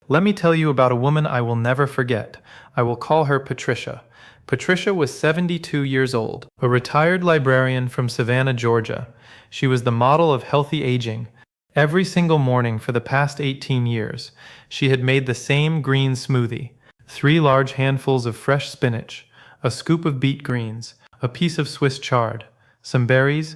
Let me tell you about a woman I will never forget. I will call her Patricia. Patricia was 72 years old, a retired librarian from Savannah, Georgia. She was the model of healthy aging. Every single morning for the past 18 years, she had made the same green smoothie: 3 large handfuls of fresh spinach, a scoop of beet greens, a piece of Swiss chard, some berries,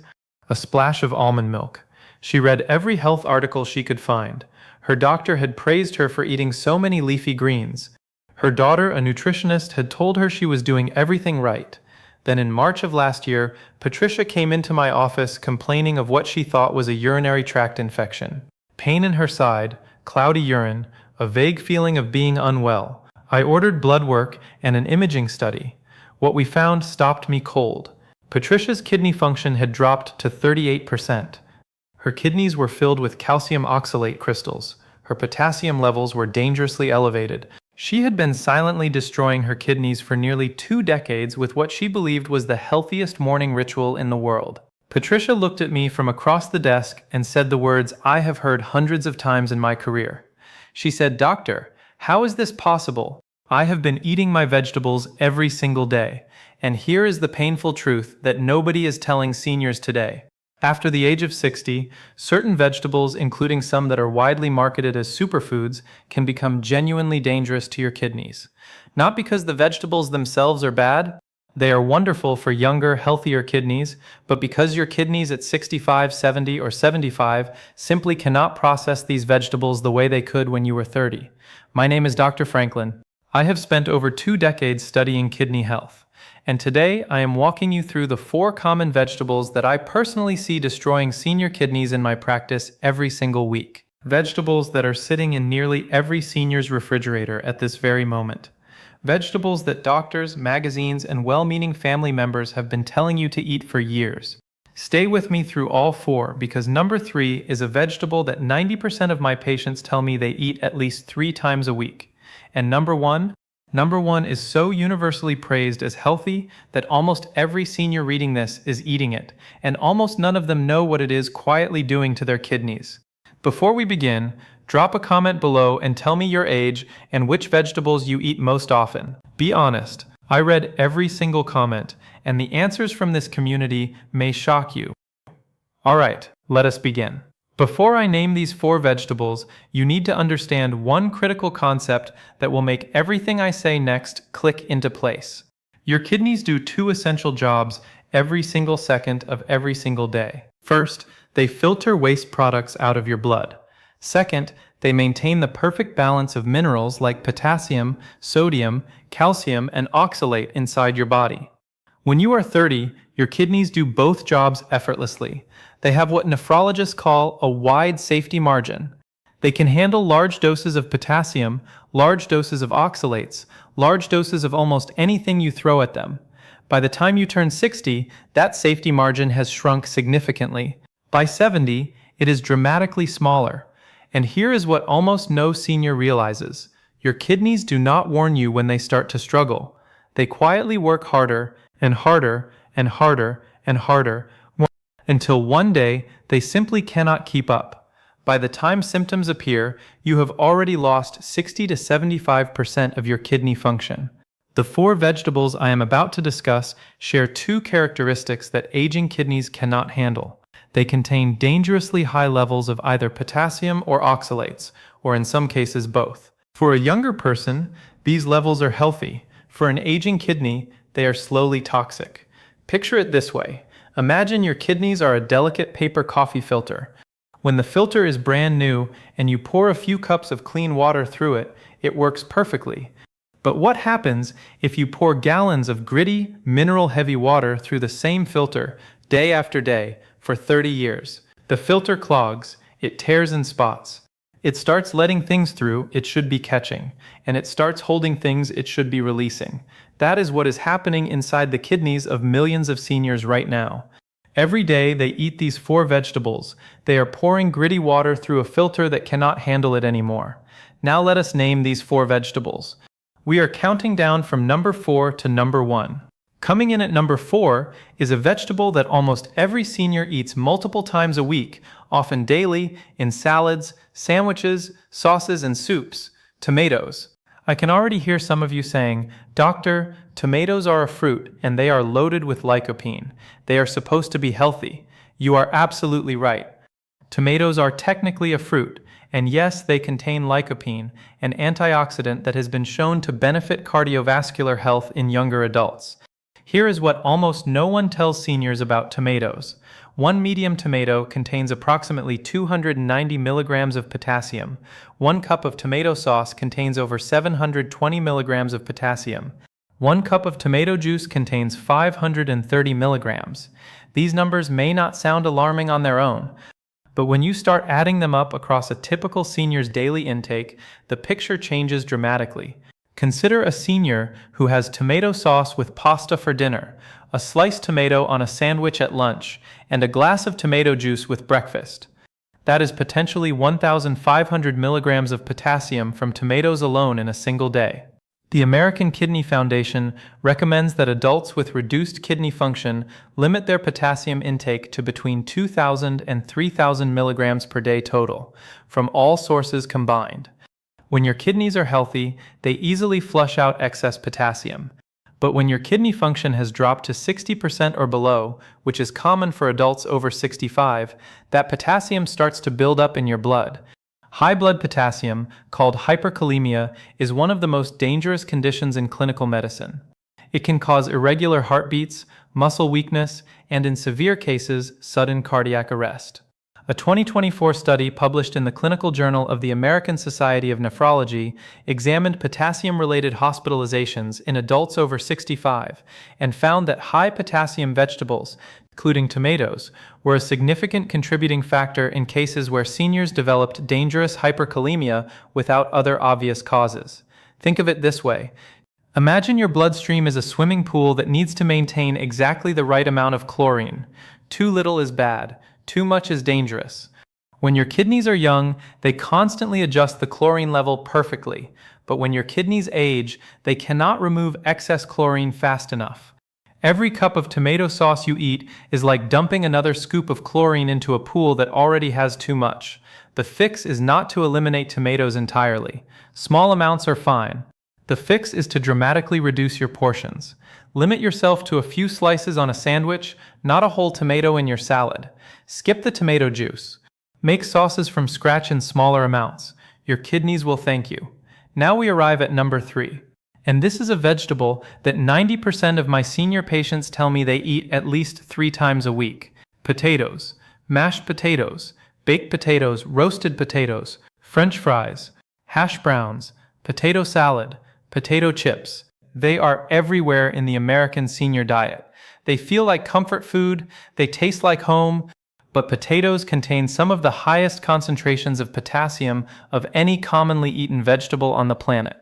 a splash of almond milk. She read every health article she could find. Her doctor had praised her for eating so many leafy greens. Her daughter, a nutritionist, had told her she was doing everything right. Then in March of last year, Patricia came into my office complaining of what she thought was a urinary tract infection. Pain in her side, cloudy urine, a vague feeling of being unwell. I ordered blood work and an imaging study. What we found stopped me cold. Patricia's kidney function had dropped to 38%. Her kidneys were filled with calcium oxalate crystals. Her potassium levels were dangerously elevated. She had been silently destroying her kidneys for nearly 2 decades with what she believed was the healthiest morning ritual in the world. Patricia looked at me from across the desk and said the words I have heard hundreds of times in my career. She said, "Doctor, how is this possible? I have been eating my vegetables every single day, and here is the painful truth that nobody is telling seniors today. After the age of 60, certain vegetables, including some that are widely marketed as superfoods, can become genuinely dangerous to your kidneys. Not because the vegetables themselves are bad, they are wonderful for younger, healthier kidneys, but because your kidneys at 65, 70, or 75 simply cannot process these vegetables the way they could when you were 30. My name is Dr. Franklin. I have spent over 2 decades studying kidney health. And today I am walking you through the 4 common vegetables that I personally see destroying senior kidneys in my practice every single week. Vegetables that are sitting in nearly every senior's refrigerator at this very moment. Vegetables that doctors, magazines, and well-meaning family members have been telling you to eat for years. Stay with me through all 4 because number 3 is a vegetable that 90% of my patients tell me they eat at least 3 times a week. And number 1 is so universally praised as healthy that almost every senior reading this is eating it, and almost none of them know what it is quietly doing to their kidneys. Before we begin, drop a comment below and tell me your age and which vegetables you eat most often. Be honest, I read every single comment, and the answers from this community may shock you. Alright, let us begin. Before I name these 4 vegetables, you need to understand one critical concept that will make everything I say next click into place. Your kidneys do 2 essential jobs every single second of every single day. First, they filter waste products out of your blood. Second, they maintain the perfect balance of minerals like potassium, sodium, calcium, and oxalate inside your body. When you are 30, your kidneys do both jobs effortlessly. They have what nephrologists call a wide safety margin. They can handle large doses of potassium, large doses of oxalates, large doses of almost anything you throw at them. By the time you turn 60, that safety margin has shrunk significantly. By 70, it is dramatically smaller. And here is what almost no senior realizes. Your kidneys do not warn you when they start to struggle. They quietly work harder and harder and harder and harder until one day they simply cannot keep up. By the time symptoms appear, you have already lost 60 to 75% of your kidney function. The 4 vegetables I am about to discuss share 2 characteristics that aging kidneys cannot handle. They contain dangerously high levels of either potassium or oxalates, or in some cases both. For a younger person, these levels are healthy. For an aging kidney, they are slowly toxic. Picture it this way. Imagine your kidneys are a delicate paper coffee filter. When the filter is brand new and you pour a few cups of clean water through it, it works perfectly. But what happens if you pour gallons of gritty, mineral-heavy water through the same filter, day after day, for 30 years? The filter clogs, it tears in spots. It starts letting things through it should be catching, and it starts holding things it should be releasing. That is what is happening inside the kidneys of millions of seniors right now. Every day they eat these 4 vegetables. They are pouring gritty water through a filter that cannot handle it anymore. Now let us name these 4 vegetables. We are counting down from number 4 to number 1. Coming in at number 4 is a vegetable that almost every senior eats multiple times a week, often daily, in salads, sandwiches, sauces, and soups. Tomatoes. I can already hear some of you saying, "Doctor, tomatoes are a fruit and they are loaded with lycopene. They are supposed to be healthy." You are absolutely right. Tomatoes are technically a fruit, and yes, they contain lycopene, an antioxidant that has been shown to benefit cardiovascular health in younger adults. Here is what almost no one tells seniors about tomatoes. One medium tomato contains approximately 290 milligrams of potassium. 1 cup of tomato sauce contains over 720 milligrams of potassium. 1 cup of tomato juice contains 530 milligrams. These numbers may not sound alarming on their own, but when you start adding them up across a typical senior's daily intake, the picture changes dramatically. Consider a senior who has tomato sauce with pasta for dinner, a sliced tomato on a sandwich at lunch, and a glass of tomato juice with breakfast. That is potentially 1,500 milligrams of potassium from tomatoes alone in a single day. The American Kidney Foundation recommends that adults with reduced kidney function limit their potassium intake to between 2,000 and 3,000 milligrams per day total, from all sources combined. When your kidneys are healthy, they easily flush out excess potassium. But when your kidney function has dropped to 60% or below, which is common for adults over 65, that potassium starts to build up in your blood. High blood potassium, called hyperkalemia, is one of the most dangerous conditions in clinical medicine. It can cause irregular heartbeats, muscle weakness, and in severe cases, sudden cardiac arrest. A 2024 study published in the Clinical Journal of the American Society of Nephrology examined potassium-related hospitalizations in adults over 65 and found that high potassium vegetables, including tomatoes, were a significant contributing factor in cases where seniors developed dangerous hyperkalemia without other obvious causes. Think of it this way. Imagine your bloodstream is a swimming pool that needs to maintain exactly the right amount of chlorine. Too little is bad. Too much is dangerous. When your kidneys are young, they constantly adjust the chlorine level perfectly, but when your kidneys age, they cannot remove excess chlorine fast enough. Every cup of tomato sauce you eat is like dumping another scoop of chlorine into a pool that already has too much. The fix is not to eliminate tomatoes entirely. Small amounts are fine. The fix is to dramatically reduce your portions. Limit yourself to a few slices on a sandwich, not a whole tomato in your salad. Skip the tomato juice. Make sauces from scratch in smaller amounts. Your kidneys will thank you. Now we arrive at number 3. And this is a vegetable that 90% of my senior patients tell me they eat at least 3 times a week. Potatoes. Mashed potatoes, baked potatoes, roasted potatoes, French fries, hash browns, potato salad, potato chips. They are everywhere in the American senior diet. They feel like comfort food, they taste like home, but potatoes contain some of the highest concentrations of potassium of any commonly eaten vegetable on the planet.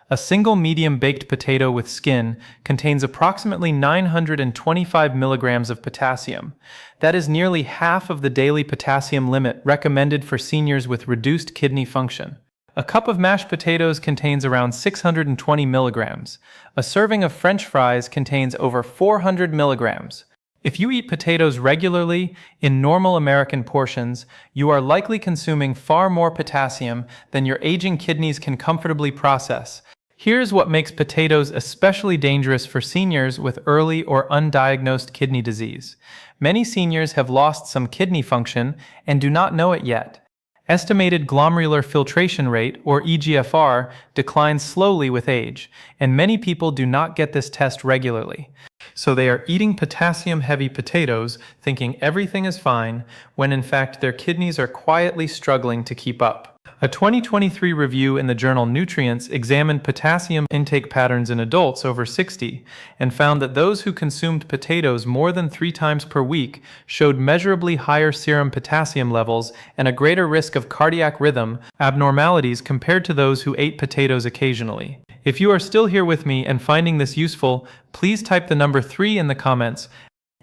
A single medium baked potato with skin contains approximately 925 milligrams of potassium. That is nearly half of the daily potassium limit recommended for seniors with reduced kidney function. A cup of mashed potatoes contains around 620 milligrams. A serving of French fries contains over 400 milligrams. If you eat potatoes regularly, in normal American portions, you are likely consuming far more potassium than your aging kidneys can comfortably process. Here's what makes potatoes especially dangerous for seniors with early or undiagnosed kidney disease. Many seniors have lost some kidney function and do not know it yet. Estimated glomerular filtration rate, or eGFR, declines slowly with age, and many people do not get this test regularly. So they are eating potassium-heavy potatoes, thinking everything is fine, when in fact their kidneys are quietly struggling to keep up. A 2023 review in the journal Nutrients examined potassium intake patterns in adults over 60 and found that those who consumed potatoes more than 3 times per week showed measurably higher serum potassium levels and a greater risk of cardiac rhythm abnormalities compared to those who ate potatoes occasionally. If you are still here with me and finding this useful, please type the number 3 in the comments.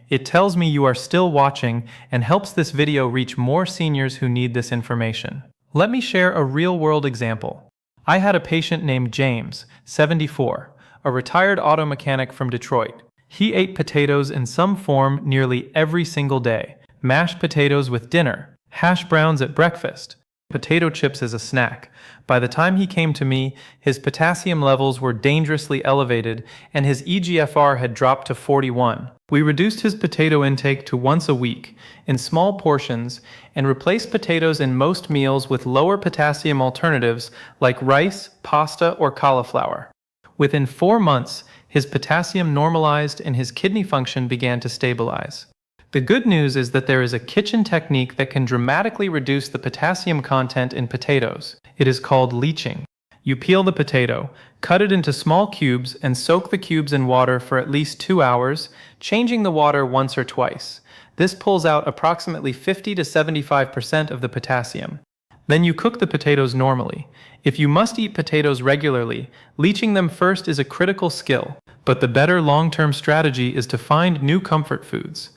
It tells me you are still watching and helps this video reach more seniors who need this information. Let me share a real-world example. I had a patient named James, 74, a retired auto mechanic from Detroit. He ate potatoes in some form nearly every single day. Mashed potatoes with dinner, hash browns at breakfast, potato chips as a snack. By the time he came to me, his potassium levels were dangerously elevated and his eGFR had dropped to 41. We reduced his potato intake to once a week, in small portions, and replaced potatoes in most meals with lower potassium alternatives like rice, pasta, or cauliflower. Within 4 months, his potassium normalized and his kidney function began to stabilize. The good news is that there is a kitchen technique that can dramatically reduce the potassium content in potatoes. It is called leaching. You peel the potato, cut it into small cubes, and soak the cubes in water for at least 2 hours, changing the water once or twice. This pulls out approximately 50 to 75% of the potassium. Then you cook the potatoes normally. If you must eat potatoes regularly, leaching them first is a critical skill, but the better long-term strategy is to find new comfort foods.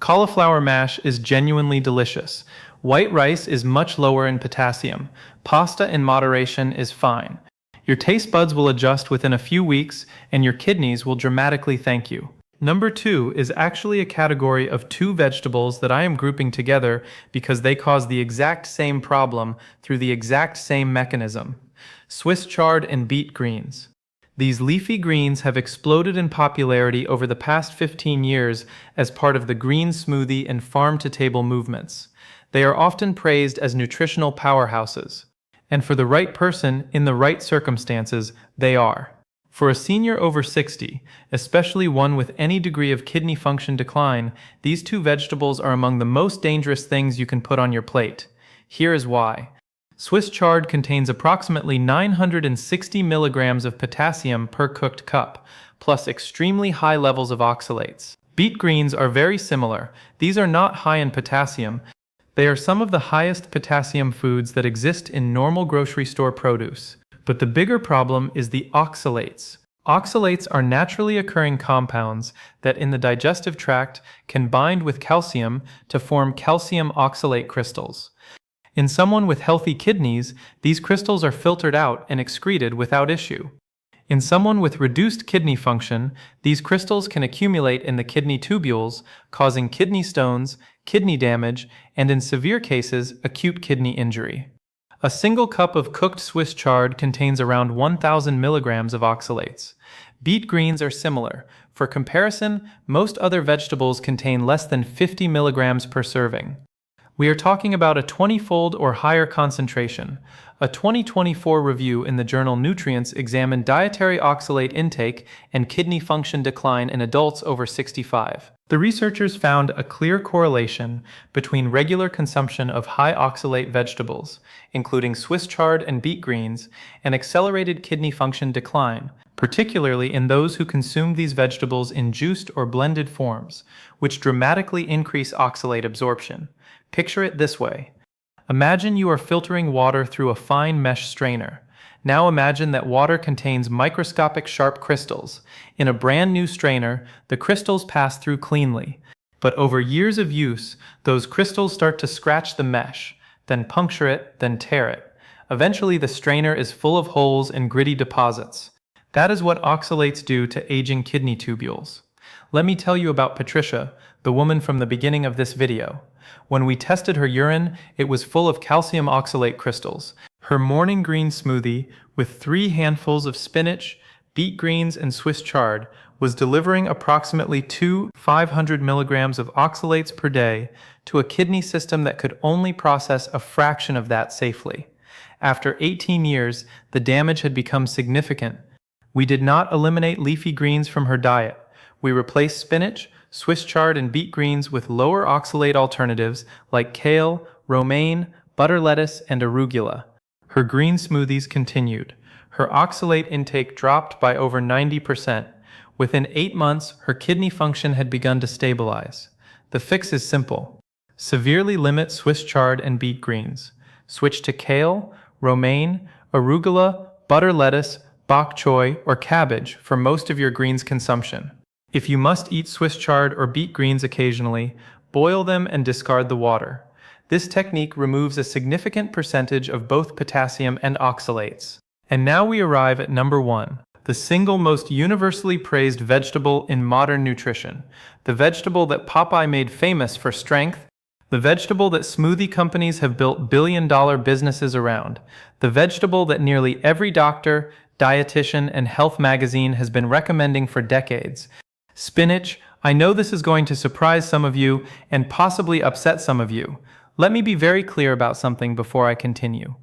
Cauliflower mash is genuinely delicious. White rice is much lower in potassium. Pasta in moderation is fine. Your taste buds will adjust within a few weeks, and your kidneys will dramatically thank you. Number 2 is actually a category of 2 vegetables that I am grouping together because they cause the exact same problem through the exact same mechanism. Swiss chard and beet greens. These leafy greens have exploded in popularity over the past 15 years as part of the green smoothie and farm-to-table movements. They are often praised as nutritional powerhouses. And for the right person, in the right circumstances, they are. For a senior over 60, especially one with any degree of kidney function decline, these 2 vegetables are among the most dangerous things you can put on your plate. Here is why. Swiss chard contains approximately 960 milligrams of potassium per cooked cup, plus extremely high levels of oxalates. Beet greens are very similar. These are not high in potassium. They are some of the highest potassium foods that exist in normal grocery store produce. But the bigger problem is the oxalates. Oxalates are naturally occurring compounds that in the digestive tract can bind with calcium to form calcium oxalate crystals. In someone with healthy kidneys, these crystals are filtered out and excreted without issue. In someone with reduced kidney function, these crystals can accumulate in the kidney tubules, causing kidney stones, kidney damage, and in severe cases, acute kidney injury. A single cup of cooked Swiss chard contains around 1,000 milligrams of oxalates. Beet greens are similar. For comparison, most other vegetables contain less than 50 milligrams per serving. We are talking about a 20-fold or higher concentration. A 2024 review in the journal Nutrients examined dietary oxalate intake and kidney function decline in adults over 65. The researchers found a clear correlation between regular consumption of high oxalate vegetables, including Swiss chard and beet greens, and accelerated kidney function decline, particularly in those who consumed these vegetables in juiced or blended forms, which dramatically increase oxalate absorption. Picture it this way. Imagine you are filtering water through a fine mesh strainer. Now imagine that water contains microscopic sharp crystals. In a brand new strainer, the crystals pass through cleanly. But over years of use, those crystals start to scratch the mesh, then puncture it, then tear it. Eventually, the strainer is full of holes and gritty deposits. That is what oxalates do to aging kidney tubules. Let me tell you about Patricia, the woman from the beginning of this video. When we tested her urine, it was full of calcium oxalate crystals. Her morning green smoothie, with 3 handfuls of spinach, beet greens, and Swiss chard, was delivering approximately 500 milligrams of oxalates per day to a kidney system that could only process a fraction of that safely. After 18 years, the damage had become significant. We did not eliminate leafy greens from her diet. We replaced spinach, Swiss chard, and beet greens with lower oxalate alternatives like kale, romaine, butter lettuce, and arugula. Her green smoothies continued. Her oxalate intake dropped by over 90%. Within 8 months, her kidney function had begun to stabilize. The fix is simple. Severely limit Swiss chard and beet greens. Switch to kale, romaine, arugula, butter lettuce, bok choy, or cabbage for most of your greens consumption. If you must eat Swiss chard or beet greens occasionally, boil them and discard the water. This technique removes a significant percentage of both potassium and oxalates. And now we arrive at number 1, the single most universally praised vegetable in modern nutrition, the vegetable that Popeye made famous for strength, The vegetable that smoothie companies have built billion-dollar businesses around. The vegetable that nearly every doctor, dietitian, and health magazine has been recommending for decades. Spinach. I know this is going to surprise some of you and possibly upset some of you. Let me be very clear about something before I continue.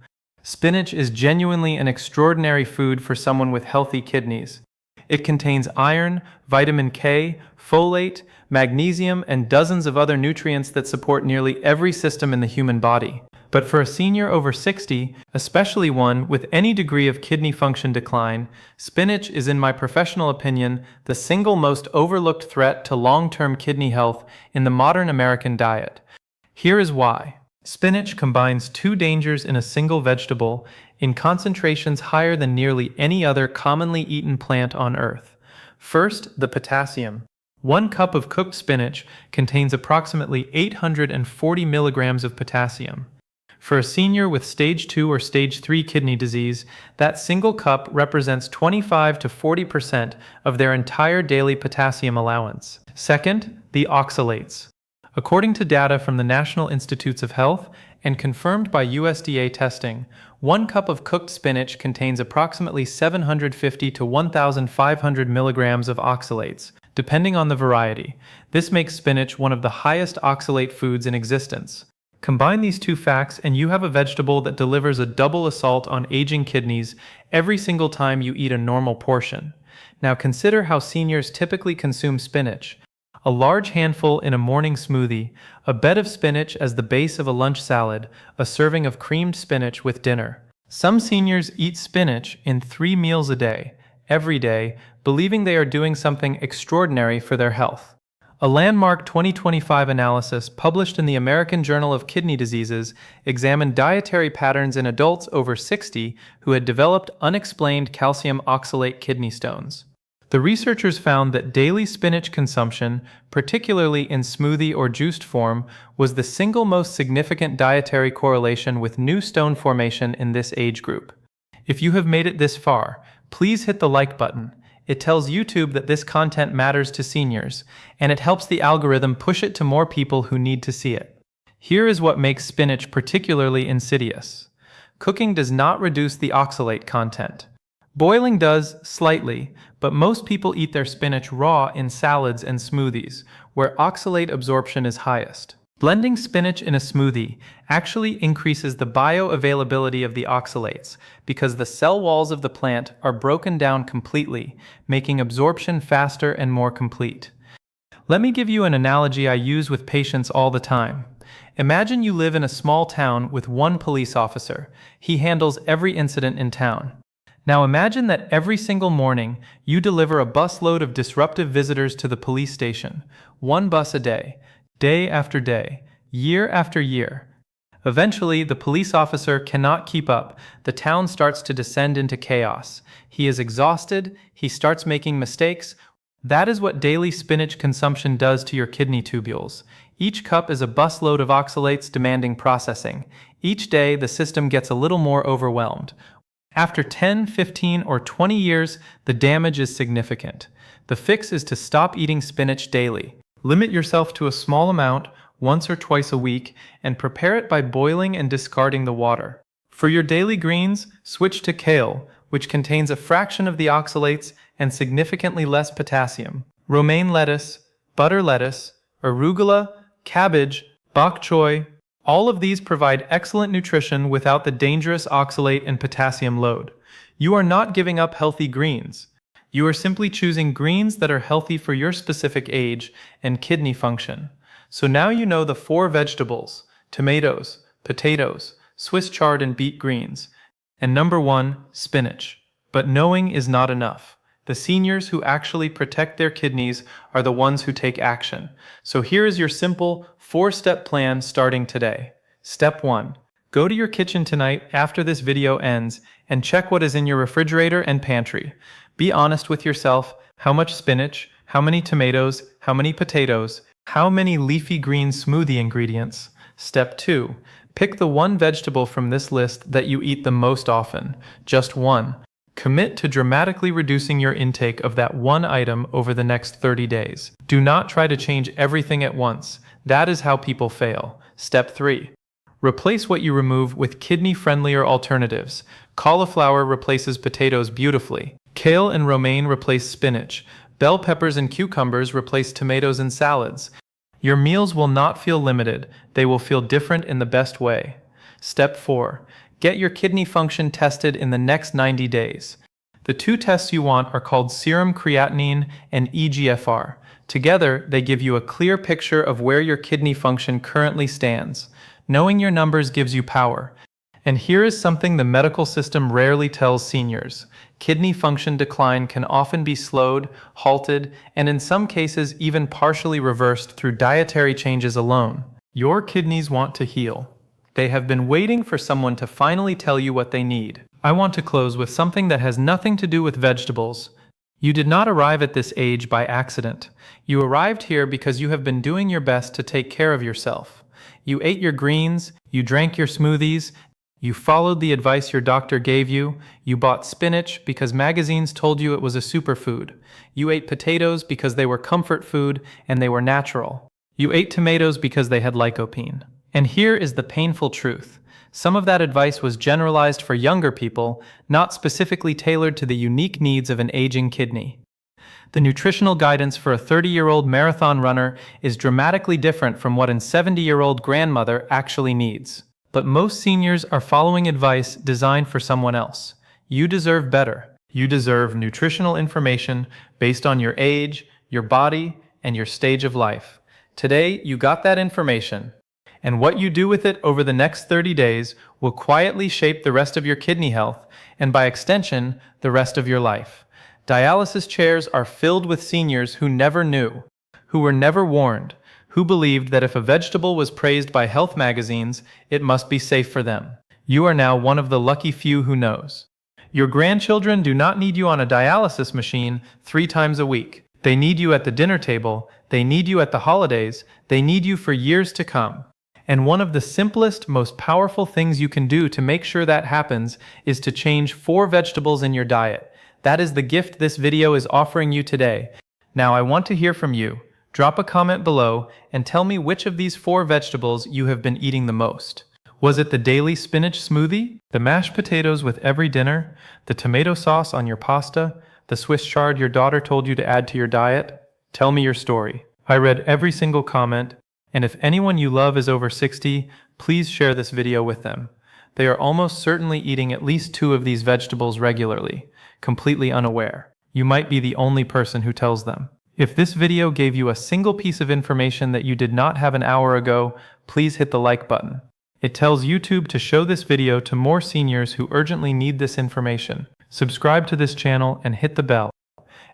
Spinach is genuinely an extraordinary food for someone with healthy kidneys. It contains iron, vitamin K, folate, magnesium, and dozens of other nutrients that support nearly every system in the human body. But for a senior over 60, especially one with any degree of kidney function decline, spinach is, in my professional opinion, the single most overlooked threat to long-term kidney health in the modern American diet. Here is why. Spinach combines two dangers in a single vegetable in concentrations higher than nearly any other commonly eaten plant on Earth. First, the potassium. 1 cup of cooked spinach contains approximately 840 milligrams of potassium. For a senior with stage 2 or stage 3 kidney disease, that single cup represents 25 to 40% of their entire daily potassium allowance. Second, the oxalates. According to data from the National Institutes of Health and confirmed by USDA testing, 1 cup of cooked spinach contains approximately 750 to 1,500 milligrams of oxalates, depending on the variety. This makes spinach one of the highest oxalate foods in existence. Combine these two facts and you have a vegetable that delivers a double assault on aging kidneys every single time you eat a normal portion. Now consider how seniors typically consume spinach. A large handful in a morning smoothie, a bed of spinach as the base of a lunch salad, a serving of creamed spinach with dinner. Some seniors eat spinach in 3 meals a day, every day, believing they are doing something extraordinary for their health. A landmark 2025 analysis published in the American Journal of Kidney Diseases examined dietary patterns in adults over 60 who had developed unexplained calcium oxalate kidney stones. The researchers found that daily spinach consumption, particularly in smoothie or juiced form, was the single most significant dietary correlation with new stone formation in this age group. If you have made it this far, please hit the like button. It tells YouTube that this content matters to seniors, and it helps the algorithm push it to more people who need to see it. Here is what makes spinach particularly insidious. Cooking does not reduce the oxalate content. Boiling does, slightly, but most people eat their spinach raw in salads and smoothies, where oxalate absorption is highest. Blending spinach in a smoothie actually increases the bioavailability of the oxalates because the cell walls of the plant are broken down completely, making absorption faster and more complete. Let me give you an analogy I use with patients all the time. Imagine you live in a small town with one police officer. He handles every incident in town. Now imagine that every single morning you deliver a busload of disruptive visitors to the police station, 1 bus a day, day after day, year after year. Eventually, the police officer cannot keep up. The town starts to descend into chaos. He is exhausted. He starts making mistakes. That is what daily spinach consumption does to your kidney tubules. Each cup is a busload of oxalates demanding processing. Each day, the system gets a little more overwhelmed. After 10, 15, or 20 years, the damage is significant. The fix is to stop eating spinach daily. Limit yourself to a small amount, once or twice a week, and prepare it by boiling and discarding the water. For your daily greens, switch to kale, which contains a fraction of the oxalates and significantly less potassium. Romaine lettuce, butter lettuce, arugula, cabbage, bok choy. All of these provide excellent nutrition without the dangerous oxalate and potassium load. You are not giving up healthy greens. You are simply choosing greens that are healthy for your specific age and kidney function. So now you know the 4 vegetables: tomatoes, potatoes, Swiss chard and beet greens, and number 1, spinach. But knowing is not enough. The seniors who actually protect their kidneys are the ones who take action. So here is your simple 4-step plan starting today. Step 1. Go to your kitchen tonight after this video ends and check what is in your refrigerator and pantry. Be honest with yourself. How much spinach? How many tomatoes? How many potatoes? How many leafy green smoothie ingredients? Step 2. Pick the one vegetable from this list that you eat the most often. Just one. Commit to dramatically reducing your intake of that one item over the next 30 days. Do not try to change everything at once. That is how people fail. Step 3. Replace what you remove with kidney-friendlier alternatives. Cauliflower replaces potatoes beautifully. Kale and romaine replace spinach. Bell peppers and cucumbers replace tomatoes in salads. Your meals will not feel limited, they will feel different in the best way. Step 4. Get your kidney function tested in the next 90 days. The two tests you want are called serum creatinine and eGFR. Together, they give you a clear picture of where your kidney function currently stands. Knowing your numbers gives you power. And here is something the medical system rarely tells seniors. Kidney function decline can often be slowed, halted, and in some cases even partially reversed through dietary changes alone. Your kidneys want to heal. They have been waiting for someone to finally tell you what they need. I want to close with something that has nothing to do with vegetables. You did not arrive at this age by accident. You arrived here because you have been doing your best to take care of yourself. You ate your greens, you drank your smoothies, you followed the advice your doctor gave you, you bought spinach because magazines told you it was a superfood. You ate potatoes because they were comfort food and they were natural. You ate tomatoes because they had lycopene. And here is the painful truth. Some of that advice was generalized for younger people, not specifically tailored to the unique needs of an aging kidney. The nutritional guidance for a 30-year-old marathon runner is dramatically different from what a 70-year-old grandmother actually needs. But most seniors are following advice designed for someone else. You deserve better. You deserve nutritional information based on your age, your body, and your stage of life. Today, you got that information. And what you do with it over the next 30 days will quietly shape the rest of your kidney health, and by extension, the rest of your life. Dialysis chairs are filled with seniors who never knew, who were never warned, who believed that if a vegetable was praised by health magazines, it must be safe for them. You are now one of the lucky few who knows. Your grandchildren do not need you on a dialysis machine 3 times a week. They need you at the dinner table, they need you at the holidays, they need you for years to come. And one of the simplest, most powerful things you can do to make sure that happens is to change 4 vegetables in your diet. That is the gift this video is offering you today. Now I want to hear from you. Drop a comment below and tell me which of these 4 vegetables you have been eating the most. Was it the daily spinach smoothie? The mashed potatoes with every dinner? The tomato sauce on your pasta? The Swiss chard your daughter told you to add to your diet? Tell me your story. I read every single comment, and if anyone you love is over 60, please share this video with them. They are almost certainly eating at least 2 of these vegetables regularly, completely unaware. You might be the only person who tells them. If this video gave you a single piece of information that you did not have an hour ago, please hit the like button. It tells YouTube to show this video to more seniors who urgently need this information. Subscribe to this channel and hit the bell.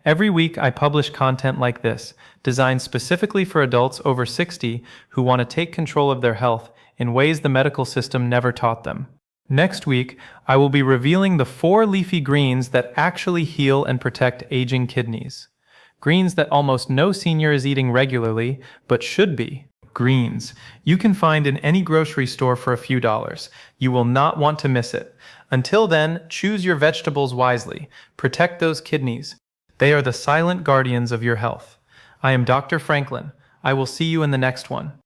Every week I publish content like this, designed specifically for adults over 60 who want to take control of their health in ways the medical system never taught them. Next week, I will be revealing the 4 leafy greens that actually heal and protect aging kidneys. Greens that almost no senior is eating regularly, but should be. Greens you can find in any grocery store for a few dollars. You will not want to miss it. Until then, choose your vegetables wisely. Protect those kidneys. They are the silent guardians of your health. I am Dr. Franklin. I will see you in the next one.